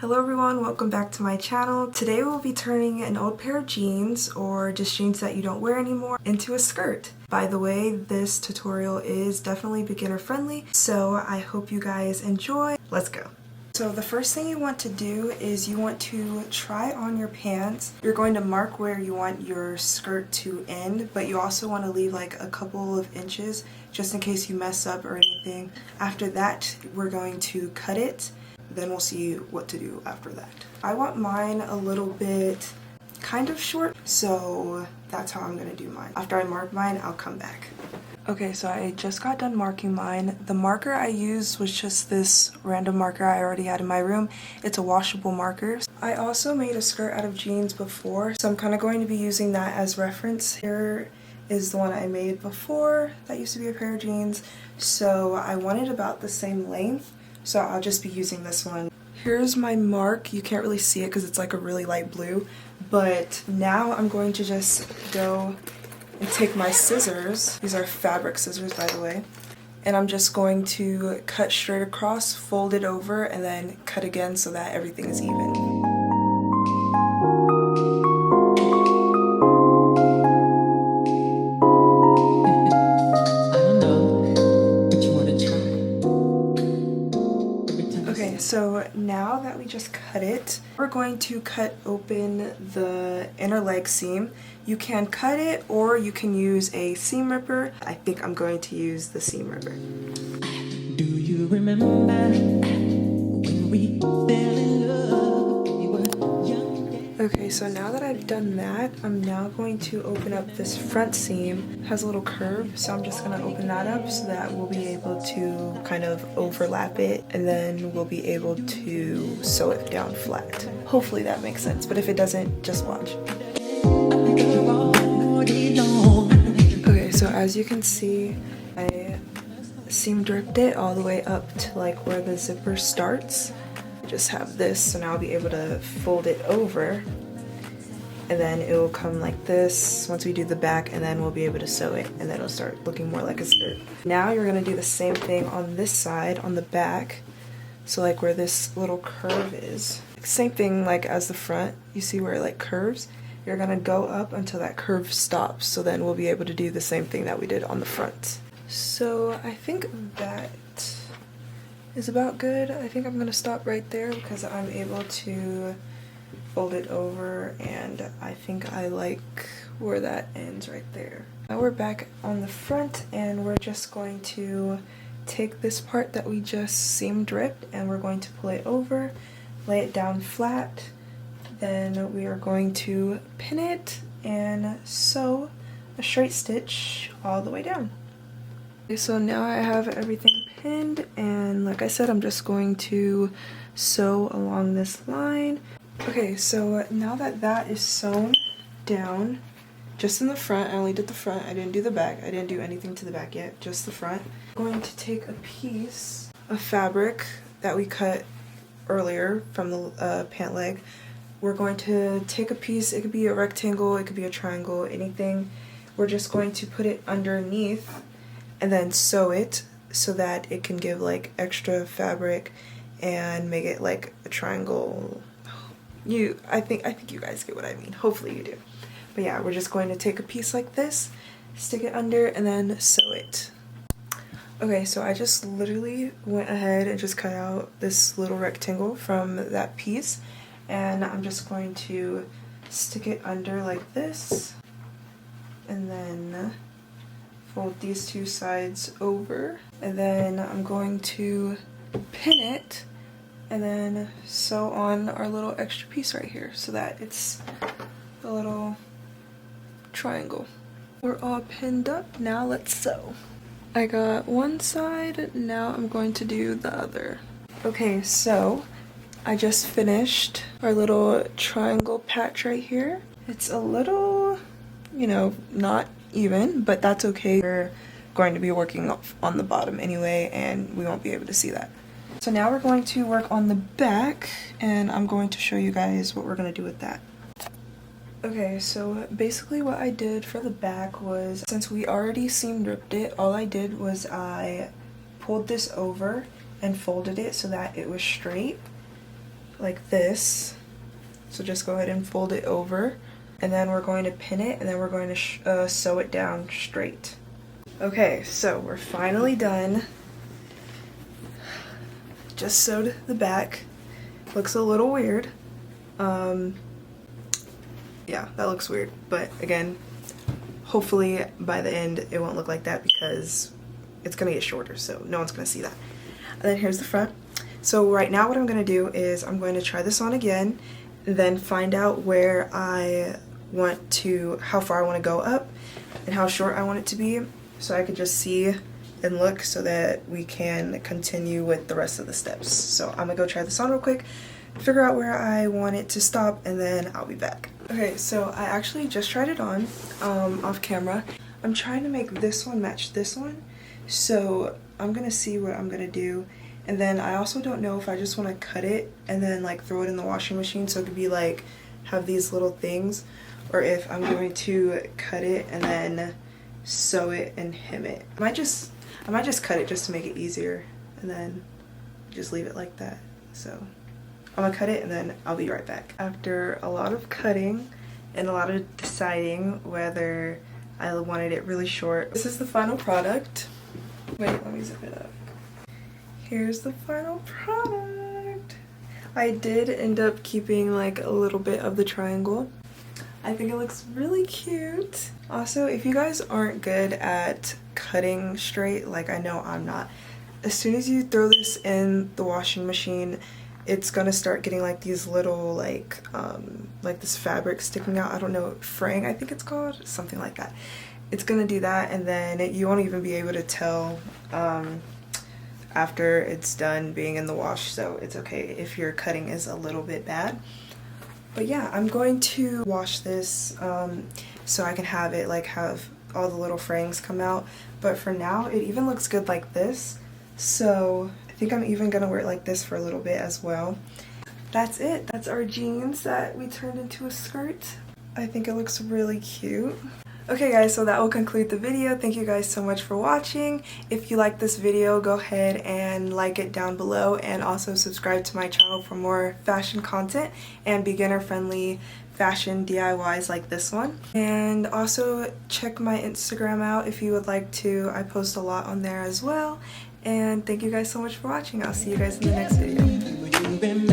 Hello everyone, welcome back to my channel. Today we'll be turning an old pair of jeans, or just jeans that you don't wear anymore, into a skirt. By the way, this tutorial is definitely beginner friendly, so I hope you guys enjoy. Let's go. So the first thing you want to do is you want to try on your pants. You're going to mark where you want your skirt to end, but you also want to leave like a couple of inches just in case you mess up or anything. After that, we're going to cut it. Then we'll see what to do after that. I want mine a little bit kind of short, so that's how I'm gonna do mine. After I mark mine, I'll come back. Okay, so I just got done marking mine. The marker I used was just this random marker I already had in my room. It's a washable marker. I also made a skirt out of jeans before, so I'm kind of going to be using that as reference. Here is the one I made before. That used to be a pair of jeans, so I wanted about the same length. So I'll just be using this one. Here's my mark. You can't really see it because it's like a really light blue. But now I'm going to just go and take my scissors. These are fabric scissors, by the way. And I'm just going to cut straight across, fold it over, and then cut again so that everything is even. So now that we just cut it, we're going to cut open the inner leg seam. You can cut it or you can use a seam ripper. I think I'm going to use the seam ripper. Do you remember when we fell in love? We were young. Okay, so now that I've done that, I'm now going to open up this front seam. It has a little curve, so I'm just going to open that up so that we'll be able to kind of overlap it, and then we'll be able to sew it down flat. Hopefully that makes sense, but if it doesn't, just watch. Okay, so as you can see, I seam dripped it all the way up to like where the zipper starts. Just have this, so now I'll be able to fold it over, and then it will come like this once we do the back, and then we'll be able to sew it, and then it'll start looking more like a skirt. Now you're going to do the same thing on this side, on the back, so like where this little curve is. Same thing like as the front, you see where it like curves? You're going to go up until that curve stops, so then we'll be able to do the same thing that we did on the front. So I think that is about good. I think I'm gonna stop right there because I'm able to fold it over, and I think I like where that ends right there. Now we're back on the front, and we're just going to take this part that we just seam dripped, and we're going to pull it over, lay it down flat, then we are going to pin it and sew a straight stitch all the way down. Okay, so now I have everything pinned, and like I said, I'm just going to sew along this line. Okay, so now that that is sewn down, just in the front, I only did the front, I didn't do the back, I didn't do anything to the back yet, just the front. I'm going to take a piece of fabric that we cut earlier from the pant leg. We're going to take a piece, it could be a rectangle, it could be a triangle, anything. We're just going to put it underneath and then sew it so that it can give like extra fabric and make it like a triangle. I think you guys get what I mean. Hopefully you do. But yeah, we're just going to take a piece like this, stick it under, and then sew it. Okay, so I just literally went ahead and just cut out this little rectangle from that piece, and I'm just going to stick it under like this, and then fold these two sides over, and then I'm going to pin it and then sew on our little extra piece right here so that it's a little triangle. We're all pinned up, now let's sew. I got one side, now I'm going to do the other. Okay, so I just finished our little triangle patch right here. It's a little, you know, not even, but that's okay. We're going to be working on the bottom anyway, and we won't be able to see that. So now we're going to work on the back, and I'm going to show you guys what we're going to do with that. Okay, so basically what I did for the back was, since we already seam ripped it, all I did was I pulled this over and folded it so that it was straight. like this. So just go ahead and fold it over, and then we're going to pin it, and then we're going to sew it down straight. Okay, so we're finally done. Just sewed the back. Looks a little weird. Yeah, that looks weird, but again, hopefully by the end it won't look like that because it's gonna get shorter, so no one's gonna see that. And then here's the front. So right now what I'm gonna do is I'm going to try this on again, and then find out where I want to, how far I want to go up and how short I want it to be, so I could just see and look so that we can continue with the rest of the steps. So I'm gonna go try this on real quick, figure out where I want it to stop, and then I'll be back. Okay, so I actually just tried it on off camera. I'm trying to make this one match this one, so I'm gonna see what I'm gonna do. And then I also don't know if I just want to cut it and then like throw it in the washing machine so it could be like have these little things, or if I'm going to cut it and then sew it and hem it. I might just cut it just to make it easier and then just leave it like that. So I'm gonna cut it and then I'll be right back. After a lot of cutting and a lot of deciding whether I wanted it really short, this is the final product. Wait, let me zip it up. Here's the final product. I did end up keeping like a little bit of the triangle. I think it looks really cute. Also, if you guys aren't good at cutting straight, like I know I'm not, as soon as you throw this in the washing machine, it's gonna start getting like these little like this fabric sticking out. I don't know, fraying I think it's called, something like that. It's gonna do that, and then you won't even be able to tell after it's done being in the wash, so it's okay if your cutting is a little bit bad. But yeah, I'm going to wash this so I can have it like have all the little frayings come out. But for now, it even looks good like this, so I think I'm even gonna wear it like this for a little bit as well. That's it. That's our jeans that we turned into a skirt. I think it looks really cute. Okay guys, so that will conclude the video. Thank you guys so much for watching. If you like this video, go ahead and like it down below, and also subscribe to my channel for more fashion content and beginner friendly fashion DIYs like this one. And also check my Instagram out if you would like to. I post a lot on there as well. And thank you guys so much for watching. I'll see you guys in the next video.